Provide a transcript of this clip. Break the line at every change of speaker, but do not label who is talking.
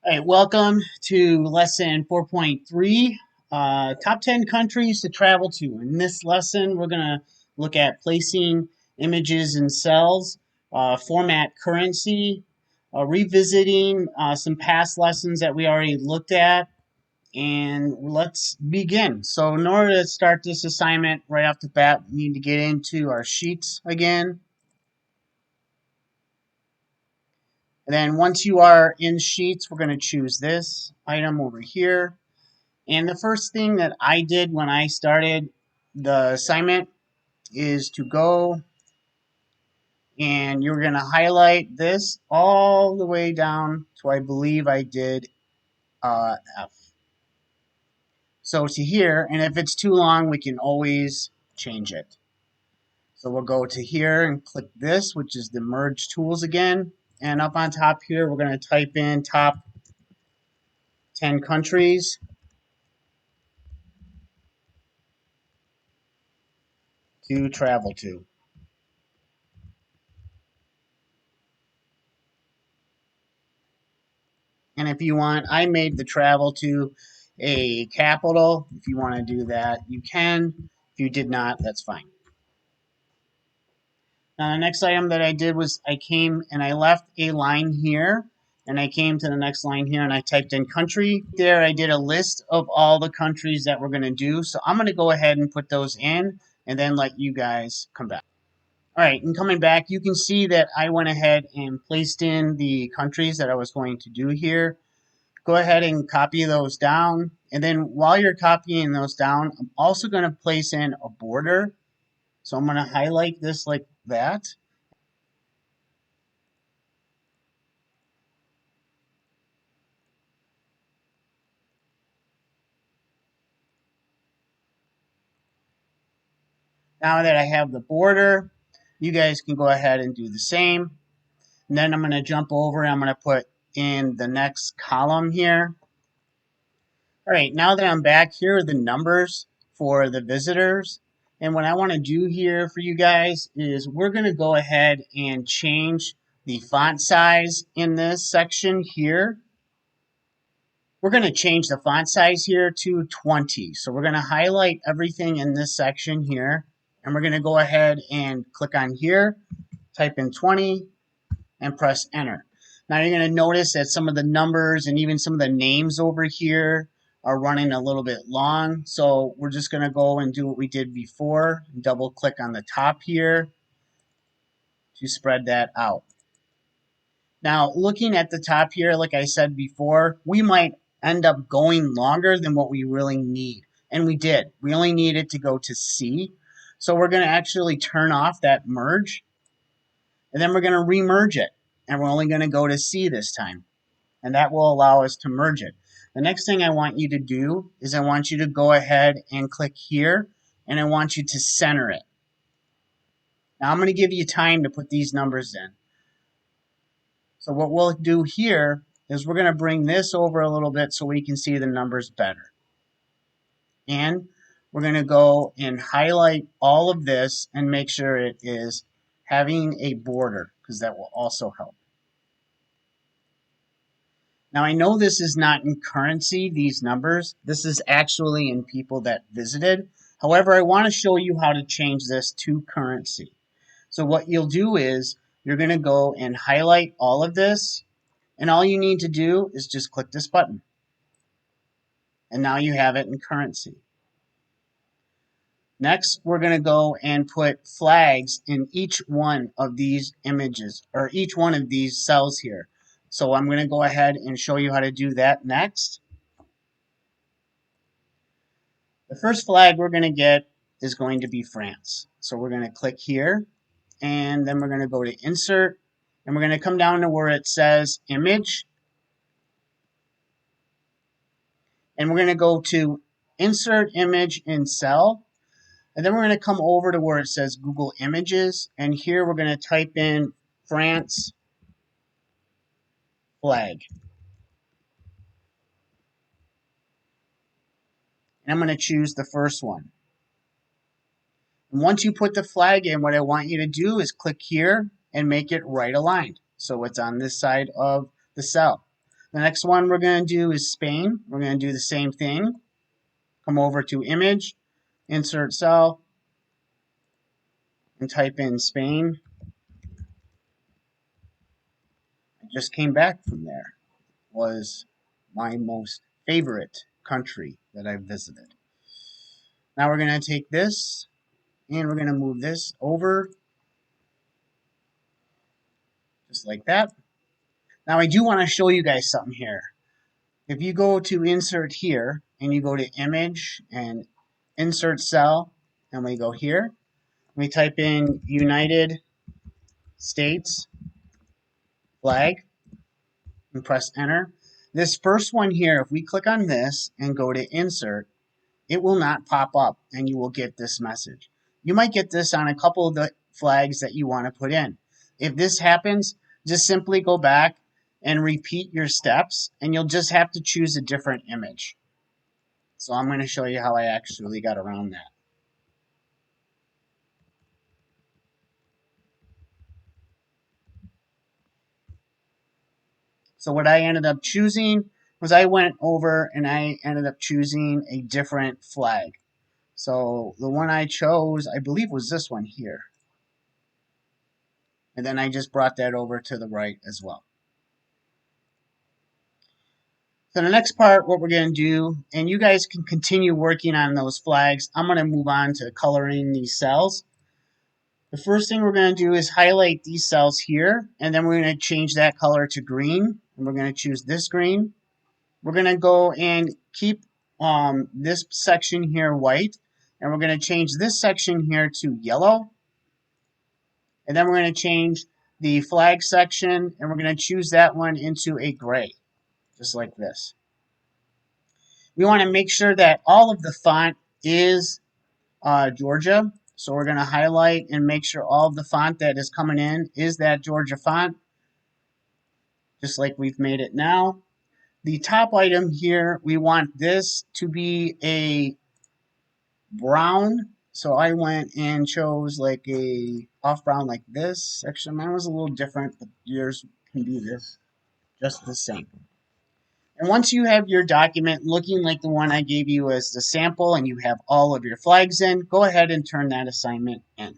All right, welcome to lesson 4.3, top 10 countries to travel to. In this lesson, we're going to look at placing images in cells, format currency, revisiting some past lessons that we already looked at, and let's begin. So in order to start this assignment right off the bat, we need to get into our sheets again. And then once you are in sheets, we're going to choose this item over here. And the first thing that I did when I started the assignment is to go and you're going to highlight this all the way down to I believe I did F. So to here, and if it's too long, we can always change it. So we'll go to here and click this, which is the merge tools again. And up on top here, we're going to type in top 10 countries. To travel to. And if you want, I made the travel to a capital. If you want to do that, you can. If you did not, that's fine. Now, the next item that I did was I came and I left a line here, and I came to the next line here and I typed in country. There, I did a list of all the countries that we're going to do. So I'm going to go ahead and put those in and then let you guys come back. All right, and coming back, you can see that I went ahead and placed in the countries that I was going to do here. Go ahead and copy those down. And then while you're copying those down, I'm also going to place in a border. So I'm going to highlight this like that. Now that I have the border, you guys can go ahead and do the same. And then I'm going to jump over and I'm going to put in the next column here. All right, now that I'm back, here are the numbers for the visitors. And what I want to do here for you guys is we're going to go ahead and change the font size in this section here. We're going to change the font size here to 20. So we're going to highlight everything in this section here. And we're going to go ahead and click on here, type in 20, and press enter. Now you're going to notice that some of the numbers and even some of the names over here are running a little bit long. So we're just going to go and do what we did before. Double click on the top here to spread that out. Now looking at the top here, like I said before, we might end up going longer than what we really need. And we did. We only needed to go to C. So we're going to actually turn off that merge. And then we're going to remerge it. And we're only going to go to C this time. And that will allow us to merge it. The next thing I want you to do is I want you to go ahead and click here. And I want you to center it. Now I'm going to give you time to put these numbers in. So what we'll do here is we're going to bring this over a little bit so we can see the numbers better. And we're going to go and highlight all of this and make sure it is having a border because that will also help. Now I know this is not in currency, these numbers. This is actually in people that visited. However, I want to show you how to change this to currency. So what you'll do is you're going to go and highlight all of this. And all you need to do is just click this button. And now you have it in currency. Next, we're going to go and put flags in each one of these images, or each one of these cells here. So I'm going to go ahead and show you how to do that next. The first flag we're going to get is going to be France. So we're going to click here, and then we're going to go to Insert, and we're going to come down to where it says Image. And we're going to go to Insert Image in Cell. And then we're going to come over to where it says Google Images. And here we're going to type in France flag. And I'm going to choose the first one. And once you put the flag in, what I want you to do is click here and make it right aligned. So it's on this side of the cell. The next one we're going to do is Spain. We're going to do the same thing. Come over to Image, Insert Cell, and type in Spain. I just came back from there. It was my most favorite country that I've visited. Now we're going to take this and we're going to move this over just like that. Now I do want to show you guys something here. If you go to Insert here and you go to Image and Insert Cell and we go here, we type in United States flag and press enter. This first one here, if we click on this and go to Insert, it will not pop up and you will get this message. You might get this on a couple of the flags that you want to put in. If this happens, just simply go back and repeat your steps and you'll just have to choose a different image. So I'm going to show you how I actually got around that. So what I ended up choosing was I went over and I ended up choosing a different flag. So the one I chose, I believe, was this one here. And then I just brought that over to the right as well. So the next part, what we're going to do, and you guys can continue working on those flags. I'm going to move on to coloring these cells. The first thing we're going to do is highlight these cells here, and then we're going to change that color to green. And we're going to choose this green. We're going to go and keep this section here white, and we're going to change this section here to yellow. And then we're going to change the flag section, and we're going to choose that one into a gray, just like this. We want to make sure that all of the font is Georgia. So we're going to highlight and make sure all of the font that is coming in is that Georgia font, just like we've made it now. The top item here, we want this to be a brown. So I went and chose like a off brown like this. Actually, mine was a little different, but yours can do this just the same. And once you have your document looking like the one I gave you as the sample and you have all of your flags in, go ahead and turn that assignment in.